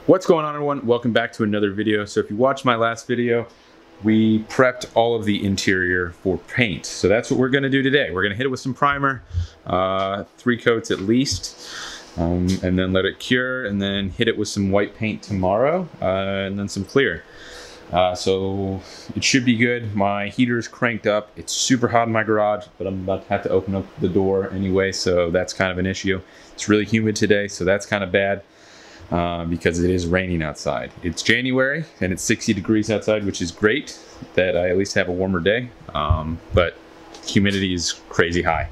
What's going on, everyone? Welcome back to another video. So if you watched my last video, we prepped all of the interior for paint. So that's what we're gonna do today. We're gonna hit it with some primer, 3 coats at least, and then let it cure, and then hit it with some white paint tomorrow, and then some clear. So it should be good. My heater's cranked up. It's super hot in my garage, but I'm about to have to open up the door anyway, so that's kind of an issue. It's really humid today, so that's kind of bad. Because it is raining outside. It's January and it's 60 degrees outside, which is great that I at least have a warmer day, but humidity is crazy high.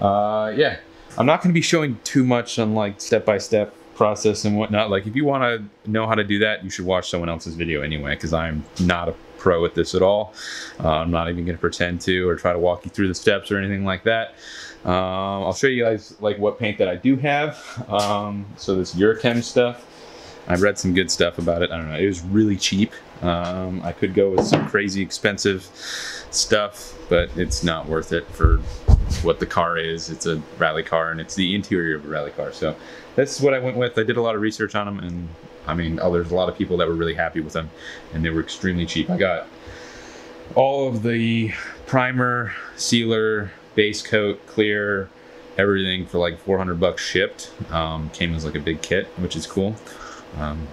Yeah, I'm not going to be showing too much on like step-by-step process and whatnot. Like if you want to know how to do that, you should watch someone else's video anyway, because I'm not a pro at this at all. I'm not even going to pretend to or try to walk you through the steps or anything like that. I'll show you guys like what paint that I do have. So this Eurochem stuff, I've read some good stuff about it. I don't know, it was really cheap. I could go with some crazy expensive stuff, but it's not worth it for what the car is. It's a rally car and it's the interior of a rally car. So that's what I went with. I did a lot of research on them, and I mean, there's a lot of people that were really happy with them, and they were extremely cheap. I got all of the primer, sealer, base coat, clear, everything for like 400 bucks shipped. Came as like a big kit, which is cool.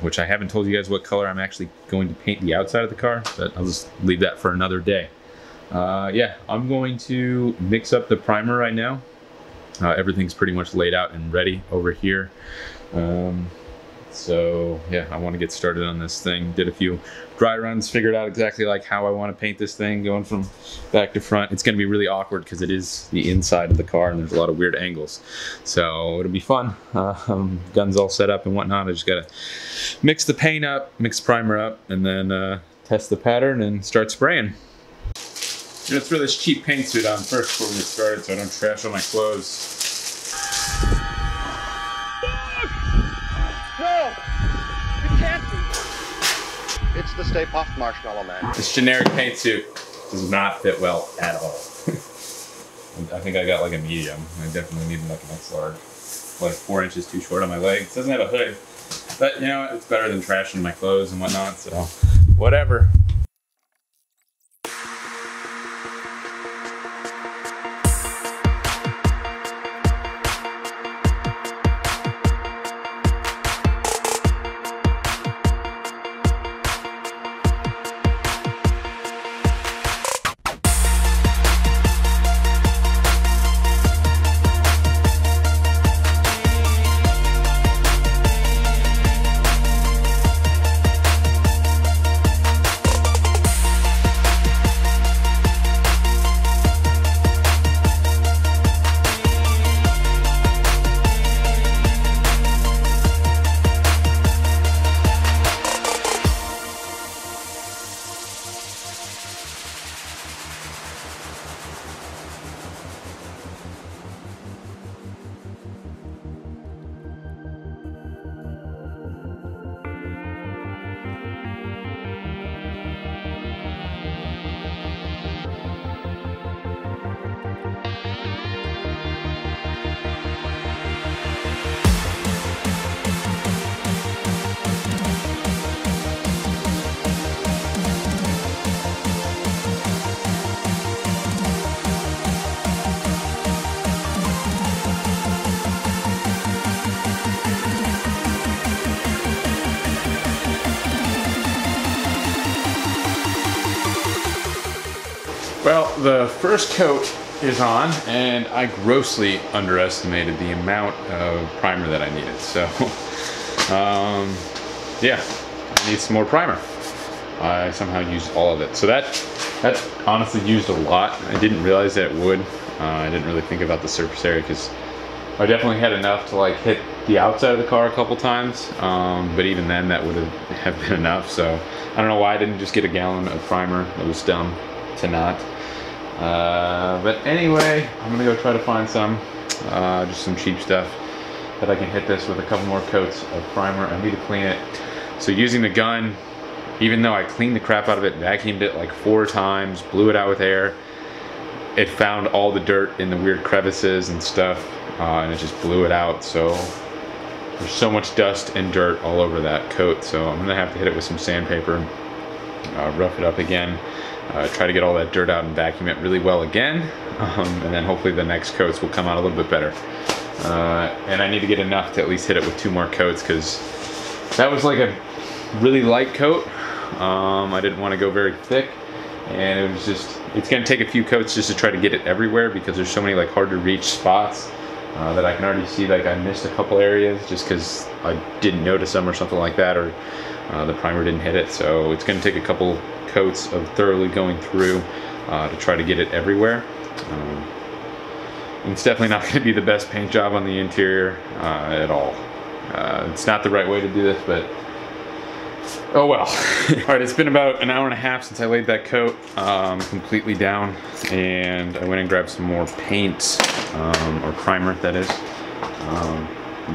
Which I haven't told you guys what color I'm actually going to paint the outside of the car, but I'll just leave that for another day. Yeah, I'm going to mix up the primer right now. Everything's pretty much laid out and ready over here. So yeah, I want to get started on this thing. Did a few dry runs, figured out exactly like how I want to paint this thing going from back to front. It's going to be really awkward because it is the inside of the car and there's a lot of weird angles. So it'll be fun. Guns all set up and whatnot. I just got to mix the paint up, mix primer up, and then test the pattern and start spraying. Let's throw this cheap paint suit on first before we get started so I don't trash all my clothes. It's the Stay Puft Marshmallow Man. This generic paint suit does not fit well at all. I think I got like a medium. I definitely need like an X large. Like 4 inches too short on my legs. It doesn't have a hood. But you know what? It's better than trashing my clothes and whatnot, so whatever. Well, the first coat is on, and I grossly underestimated the amount of primer that I needed. So, yeah, I need some more primer. I somehow used all of it. So that honestly used a lot. I didn't realize that it would. I didn't really think about the surface area because I definitely had enough to like hit the outside of the car a couple times. But even then, that would have been enough. So I don't know why I didn't just get a gallon of primer. That was dumb to not. But anyway, I'm gonna go try to find some, just some cheap stuff that I can hit this with a couple more coats of primer. I need to clean it. So using the gun, even though I cleaned the crap out of it, vacuumed it like 4 times, blew it out with air, it found all the dirt in the weird crevices and stuff, and it just blew it out. So there's so much dust and dirt all over that coat, so I'm gonna have to hit it with some sandpaper, rough it up again, try to get all that dirt out and vacuum it really well again, and then hopefully the next coats will come out a little bit better. And I need to get enough to at least hit it with 2 more coats, because that was like a really light coat. I didn't want to go very thick, and it was just, it's gonna take a few coats just to try to get it everywhere, because there's so many like hard to reach spots that I can already see like I missed a couple areas just because I didn't notice them or something like that, or the primer didn't hit it. So it's gonna take a couple coats of thoroughly going through to try to get it everywhere. It's definitely not gonna be the best paint job on the interior at all. It's not the right way to do this, but oh well. All right, it's been about an hour and a half since I laid that coat completely down, and I went and grabbed some more paint, or primer that is.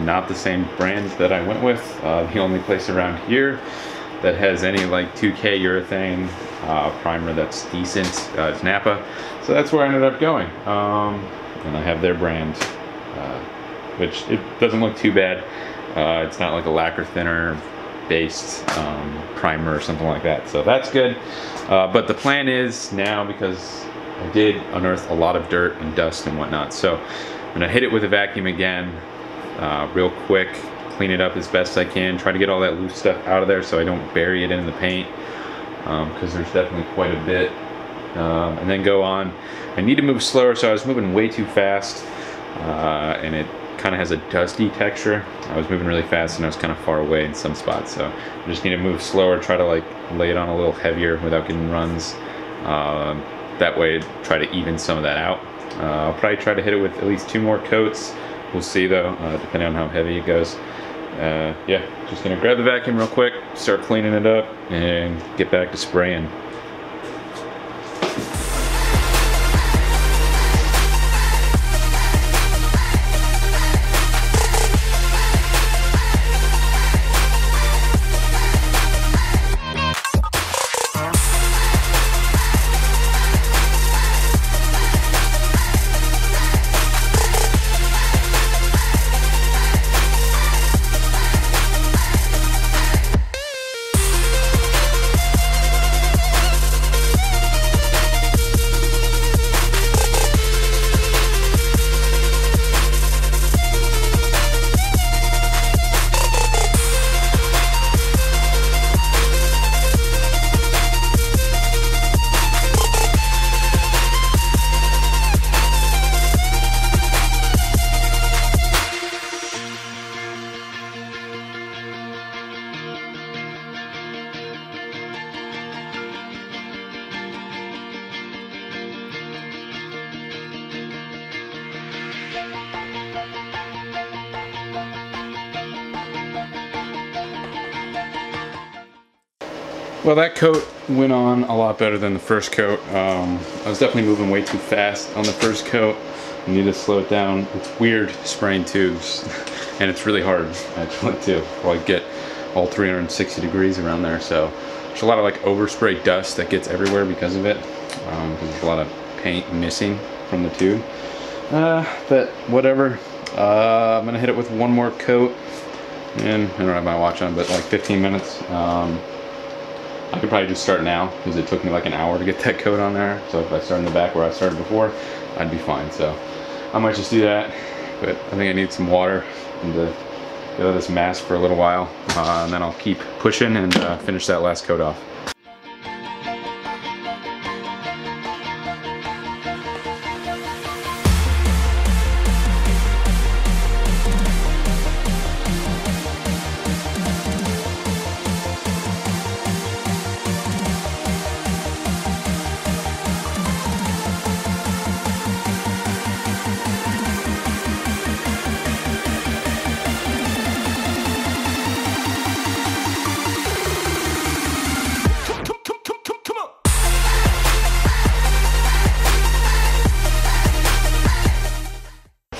Not the same brand that I went with. The only place around here that has any like 2K urethane primer that's decent is Napa. So that's where I ended up going. And I have their brand, which it doesn't look too bad. It's not like a lacquer thinner based primer or something like that, so that's good. But the plan is now, because I did unearth a lot of dirt and dust and whatnot, so I'm gonna hit it with a vacuum again real quick, clean it up as best I can, try to get all that loose stuff out of there so I don't bury it in the paint, because there's definitely quite a bit, and then go on. I need to move slower, so I was moving way too fast, and it kind of has a dusty texture. I was moving really fast and I was kind of far away in some spots, so I just need to move slower, try to like lay it on a little heavier without getting runs. That way, try to even some of that out. I'll probably try to hit it with at least 2 more coats. We'll see though, depending on how heavy it goes. Yeah, just gonna grab the vacuum real quick, start cleaning it up, and get back to spraying. Well, that coat went on a lot better than the first coat. I was definitely moving way too fast on the first coat. I need to slow it down. It's weird spraying tubes, and it's really hard actually to like get all 360 degrees around there. So there's a lot of like overspray dust that gets everywhere because of it. Because there's a lot of paint missing from the tube. But whatever. I'm gonna hit it with 1 more coat, and I don't have my watch on, but like 15 minutes. I could probably just start now, because it took me like an hour to get that coat on there. So if I start in the back where I started before, I'd be fine. So I might just do that, but I think I need some water and to get out of this mask for a little while, and then I'll keep pushing and finish that last coat off.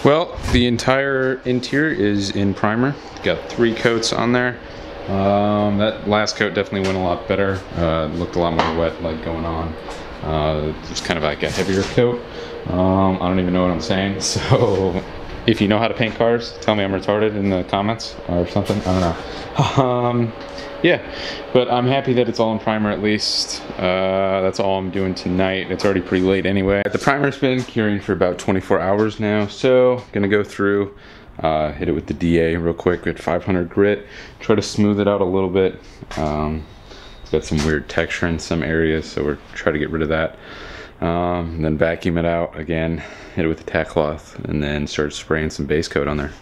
Well, the entire interior is in primer. Got 3 coats on there. That last coat definitely went a lot better. Looked a lot more wet, like going on. It's kind of like a heavier coat. I don't even know what I'm saying. So If you know how to paint cars, tell me I'm retarded in the comments or something. I don't know. Yeah, but I'm happy that it's all in primer at least. That's all I'm doing tonight. It's already pretty late anyway. The primer's been curing for about 24 hours now, so gonna go through, hit it with the DA real quick at 500 grit, try to smooth it out a little bit. It's got some weird texture in some areas, so we're trying to get rid of that. Then vacuum it out again, hit it with the tack cloth, and then start spraying some base coat on there.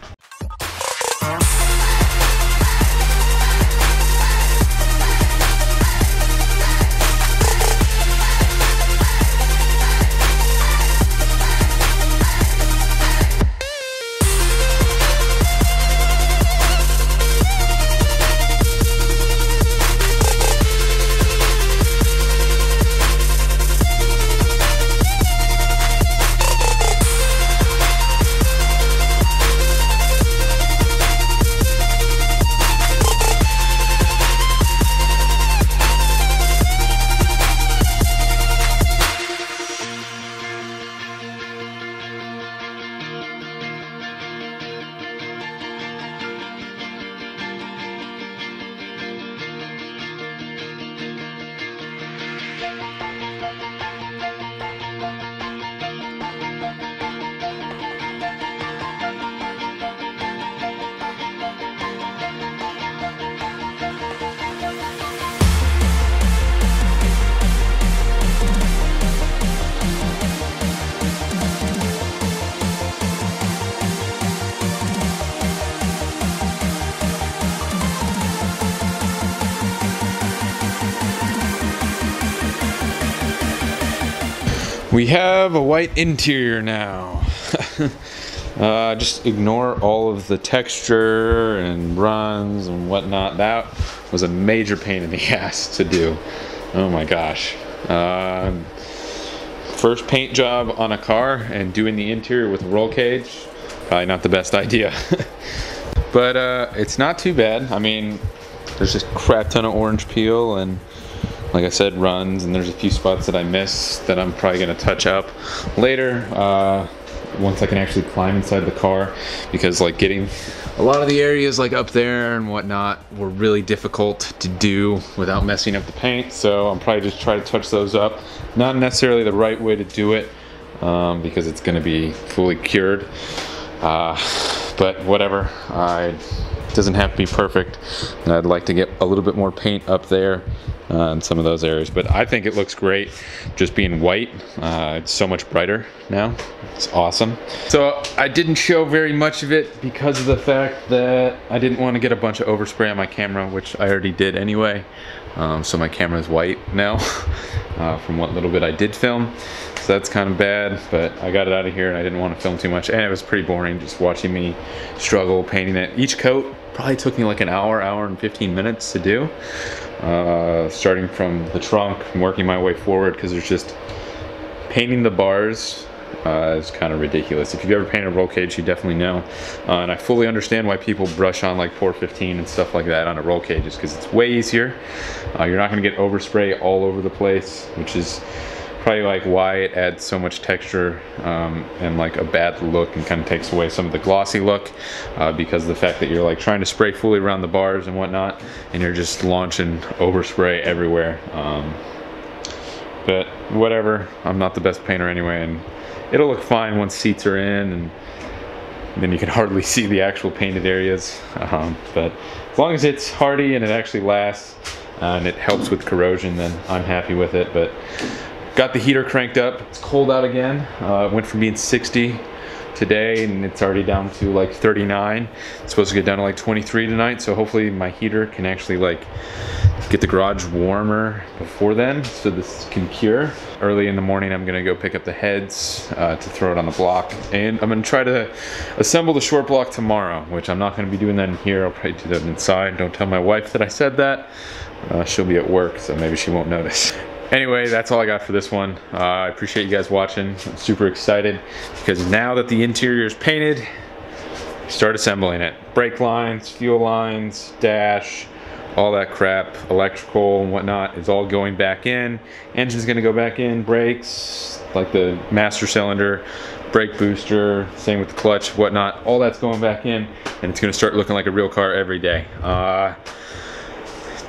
We have a white interior now. Just ignore all of the texture and runs and whatnot. That was a major pain in the ass to do. Oh my gosh. First paint job on a car and doing the interior with a roll cage, probably not the best idea. But it's not too bad. I mean, there's just a crap ton of orange peel and, like I said, runs, and there's a few spots that I missed that I'm probably gonna touch up later once I can actually climb inside the car, because like getting a lot of the areas like up there and whatnot were really difficult to do without messing up the paint. So I'm probably just try to touch those up. Not necessarily the right way to do it because it's gonna be fully cured, but whatever. It doesn't have to be perfect, and I'd like to get a little bit more paint up there in some of those areas, but I think it looks great just being white. It's so much brighter now. It's awesome. So I didn't show very much of it because of the fact that I didn't want to get a bunch of overspray on my camera, which I already did anyway. So my camera is white now from what little bit I did film. So that's kind of bad, but I got it out of here and I didn't want to film too much, and it was pretty boring just watching me struggle painting it. Each coat probably took me like an hour and 15 minutes to do, starting from the trunk and working my way forward, because there's just painting the bars is kind of ridiculous. If you've ever painted a roll cage, you definitely know, and I fully understand why people brush on like 415 and stuff like that on a roll cage, because it's way easier. You're not going to get overspray all over the place, which is probably like why it adds so much texture and like a bad look, and kind of takes away some of the glossy look, because of the fact that you're like trying to spray fully around the bars and whatnot, and you're just launching overspray everywhere. But whatever, I'm not the best painter anyway, and it'll look fine once seats are in, and then you can hardly see the actual painted areas. But as long as it's hardy and it actually lasts and it helps with corrosion, then I'm happy with it. But got the heater cranked up. It's cold out again. It went from being 60 today and it's already down to like 39. It's supposed to get down to like 23 tonight, so hopefully my heater can actually like get the garage warmer before then, so this can cure. Early in the morning I'm gonna go pick up the heads to throw it on the block, and I'm gonna try to assemble the short block tomorrow, which I'm not gonna be doing that in here. I'll probably do that inside. Don't tell my wife that I said that. She'll be at work, so maybe she won't notice. Anyway, that's all I got for this one. I appreciate you guys watching. I'm super excited because now that the interior is painted, start assembling it. Brake lines, fuel lines, dash, all that crap, electrical and whatnot is all going back in. Engine's gonna go back in, brakes, like the master cylinder, brake booster, same with the clutch, whatnot. All that's going back in, and it's gonna start looking like a real car every day.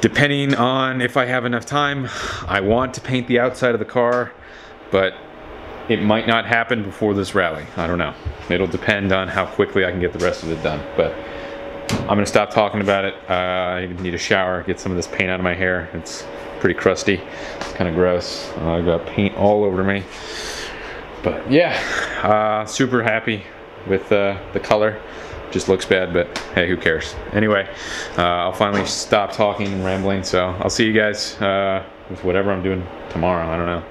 Depending on if I have enough time, I want to paint the outside of the car, but it might not happen before this rally. I don't know. It'll depend on how quickly I can get the rest of it done. But I'm gonna stop talking about it. I need a shower, get some of this paint out of my hair. It's pretty crusty, it's kind of gross. I got paint all over me. But yeah, super happy with the color. Just looks bad, but hey, who cares? Anyway, I'll finally stop talking and rambling, so I'll see you guys with whatever I'm doing tomorrow. I don't know.